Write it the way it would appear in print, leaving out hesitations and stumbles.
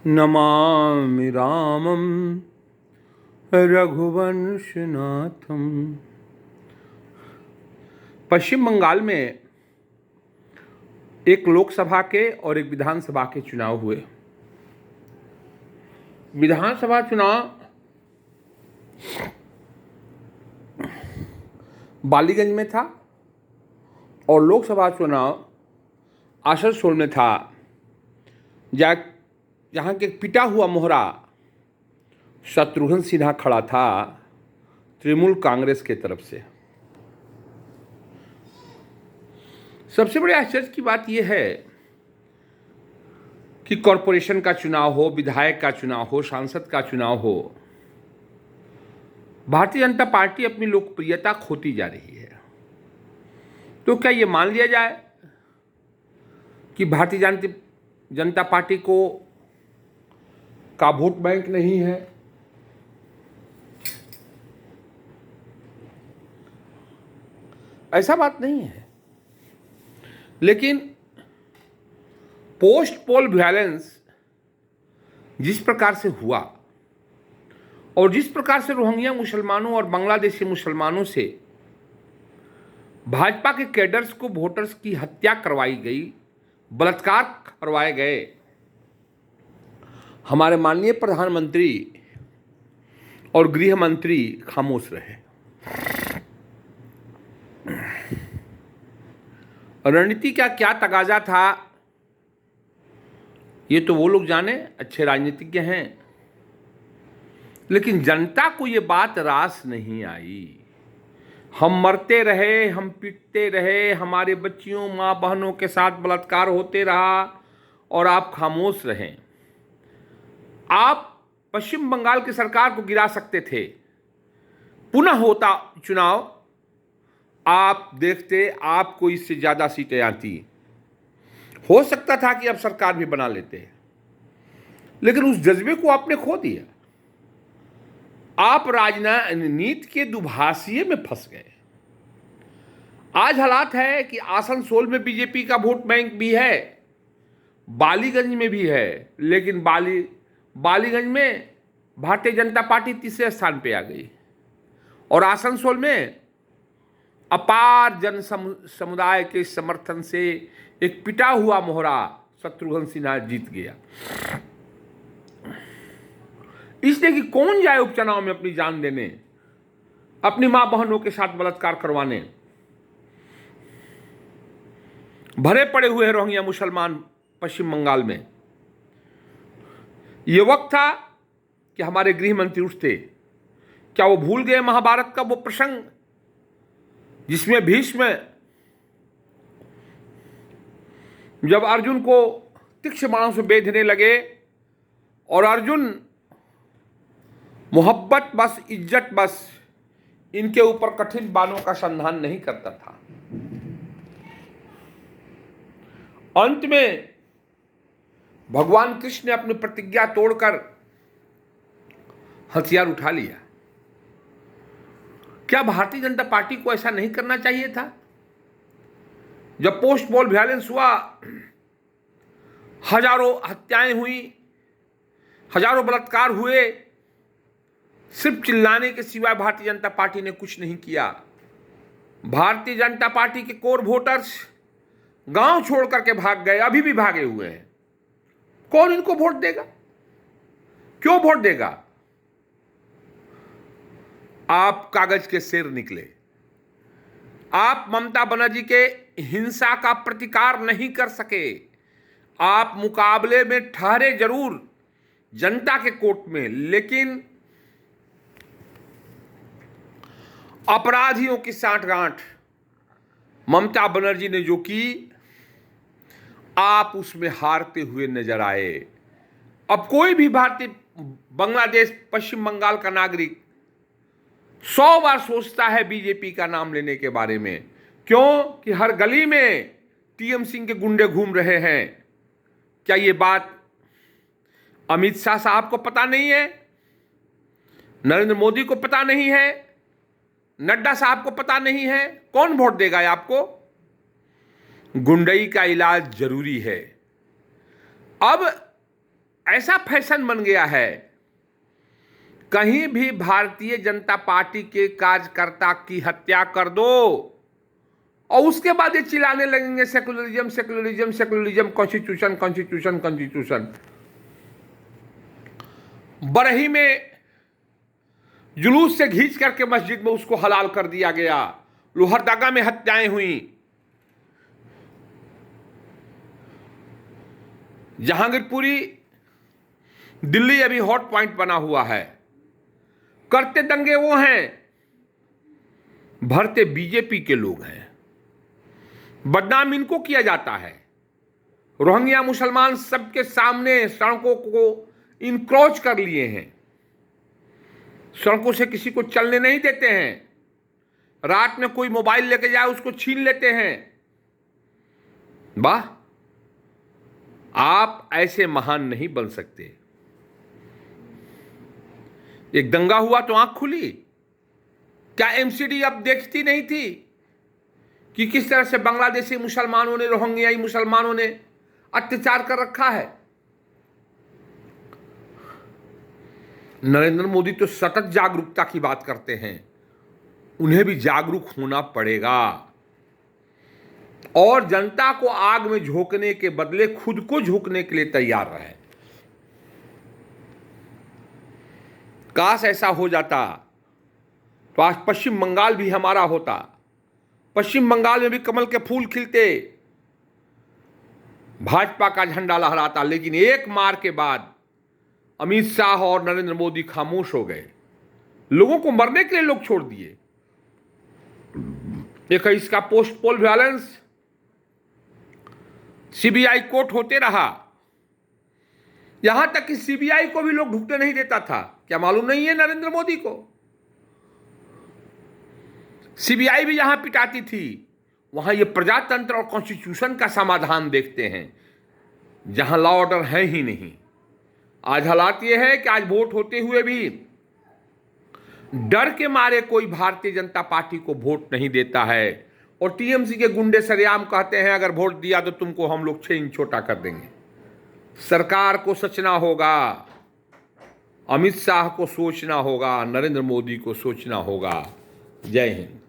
नमामि रामं रघुवंशनाथम। पश्चिम बंगाल में एक लोकसभा के और एक विधानसभा के चुनाव हुए। विधानसभा चुनाव बालीगंज में था और लोकसभा चुनाव आसनसोल में था, जहाँ के पिटा हुआ मोहरा शत्रुघ्न सिन्हा खड़ा था तृणमूल कांग्रेस के तरफ से। सबसे बड़े आश्चर्य की बात यह है कि कॉरपोरेशन का चुनाव हो, विधायक का चुनाव हो, सांसद का चुनाव हो, भारतीय जनता पार्टी अपनी लोकप्रियता खोती जा रही है। तो क्या ये मान लिया जाए कि भारतीय जनता पार्टी का वोट बैंक नहीं है? ऐसा बात नहीं है, लेकिन पोस्ट पोल वायलेंस जिस प्रकार से हुआ और जिस प्रकार से रोहिंग्या मुसलमानों और बांग्लादेशी मुसलमानों से भाजपा के कैडर्स को वोटर्स की हत्या करवाई गई, बलात्कार करवाए गए, हमारे माननीय प्रधानमंत्री और गृह मंत्री खामोश रहे। रणनीति का क्या तगाजा था ये तो वो लोग जाने, अच्छे राजनीतिज्ञ हैं, लेकिन जनता को ये बात रास नहीं आई। हम मरते रहे, हम पीटते रहे, हमारे बच्चियों माँ बहनों के साथ बलात्कार होते रहा और आप खामोश रहें। आप पश्चिम बंगाल की सरकार को गिरा सकते थे, पुनः होता चुनाव, आप देखते आपको इससे ज्यादा सीटें आती, हो सकता था कि अब सरकार भी बना लेते, लेकिन उस जज्बे को आपने खो दिया। आप राजनीति के दुभाषिए में फंस गए। आज हालात है कि आसनसोल में बीजेपी का वोट बैंक भी है, बालीगंज में भी है, लेकिन बालीगंज में भारतीय जनता पार्टी तीसरे स्थान पे आ गई और आसनसोल में अपार जन समुदाय के समर्थन से एक पिटा हुआ मोहरा शत्रुघ्न सिन्हा जीत गया। इसलिए कि कौन जाए उपचुनाव में अपनी जान देने, अपनी मां बहनों के साथ बलात्कार करवाने। भरे पड़े हुए हैं रोहिंग्या मुसलमान पश्चिम बंगाल में। यह वक्त था कि हमारे गृह मंत्री उठते। क्या वो भूल गए महाभारत का वो प्रसंग जिसमें भीष्म जब अर्जुन को तीक्ष्ण बाणों से बेधने लगे और अर्जुन मोहब्बत बस, इज्जत बस, इनके ऊपर कठिन बाणों का संधान नहीं करता था। अंत में भगवान कृष्ण ने अपनी प्रतिज्ञा तोड़कर हथियार उठा लिया। क्या भारतीय जनता पार्टी को ऐसा नहीं करना चाहिए था? जब पोस्ट पोल वायलेंस हुआ, हजारों हत्याएं हुई, हजारों बलात्कार हुए, सिर्फ चिल्लाने के सिवाय भारतीय जनता पार्टी ने कुछ नहीं किया। भारतीय जनता पार्टी के कोर वोटर्स गांव छोड़ करके भाग गए, अभी भी भागे हुए हैं। कौन इनको वोट देगा? क्यों वोट देगा? आप कागज के शेर निकले। आप ममता बनर्जी के हिंसा का प्रतिकार नहीं कर सके। आप मुकाबले में ठहरे जरूर जनता के कोर्ट में, लेकिन अपराधियों की साठगांठ ममता बनर्जी ने जो की, आप उसमें हारते हुए नजर आए। अब कोई भी भारतीय, बांग्लादेश, पश्चिम बंगाल का नागरिक 100 बार सोचता है बीजेपी का नाम लेने के बारे में। क्यों? कि हर गली में टीएम सिंह के गुंडे घूम रहे हैं। क्या ये बात अमित शाह साहब को पता नहीं है? नरेंद्र मोदी को पता नहीं है? नड्डा साहब को पता नहीं है? कौन वोट देगा आपको? गुंडई का इलाज जरूरी है। अब ऐसा फैशन बन गया है, कहीं भी भारतीय जनता पार्टी के कार्यकर्ता की हत्या कर दो और उसके बाद ये चिल्लाने लगेंगे secularism secularism secularism, constitution constitution constitution. Barhi में जुलूस से खींच करके मस्जिद में उसको हलाल कर दिया गया, लोहरदगा में हत्याएं हुई, जहांगीरपुरी दिल्ली अभी हॉट पॉइंट बना हुआ है। करते दंगे वो हैं, भरते बीजेपी के लोग हैं, बदनाम इनको किया जाता है। रोहिंग्या मुसलमान सबके सामने सड़कों को इनक्रोच कर लिए हैं, सड़कों से किसी को चलने नहीं देते हैं, रात में कोई मोबाइल लेके जाए उसको छीन लेते हैं। वाह, आप ऐसे महान नहीं बन सकते। एक दंगा हुआ तो आंख खुली, क्या एमसीडी अब देखती नहीं थी कि किस तरह से बांग्लादेशी मुसलमानों ने, रोहिंग्याई मुसलमानों ने अत्याचार कर रखा है। नरेंद्र मोदी तो सतत जागरूकता की बात करते हैं, उन्हें भी जागरूक होना पड़ेगा और जनता को आग में झोंकने के बदले खुद को झोंकने के लिए तैयार रहे। काश ऐसा हो जाता तो आज पश्चिम बंगाल भी हमारा होता, पश्चिम बंगाल में भी कमल के फूल खिलते, भाजपा का झंडा लहराता। लेकिन एक मार के बाद अमित शाह और नरेंद्र मोदी खामोश हो गए, लोगों को मरने के लिए लोग छोड़ दिए। एक इसका पोस्ट पोल वायलेंस, सीबीआई कोर्ट होते रहा, यहां तक कि सीबीआई को भी लोग ढुकने नहीं देता था। क्या मालूम नहीं है नरेंद्र मोदी को? सीबीआई भी जहां पिटाती थी, वहां ये प्रजातंत्र और कॉन्स्टिट्यूशन का समाधान देखते हैं, जहां लॉ ऑर्डर है ही नहीं। आज हालात ये है कि आज वोट होते हुए भी डर के मारे कोई भारतीय जनता पार्टी को वोट नहीं देता है और टीएमसी के गुंडे सरेआम कहते हैं अगर वोट दिया तो तुमको हम लोग 6 इंच छोटा कर देंगे। सरकार को सोचना होगा, अमित शाह को सोचना होगा, नरेंद्र मोदी को सोचना होगा। जय हिंद।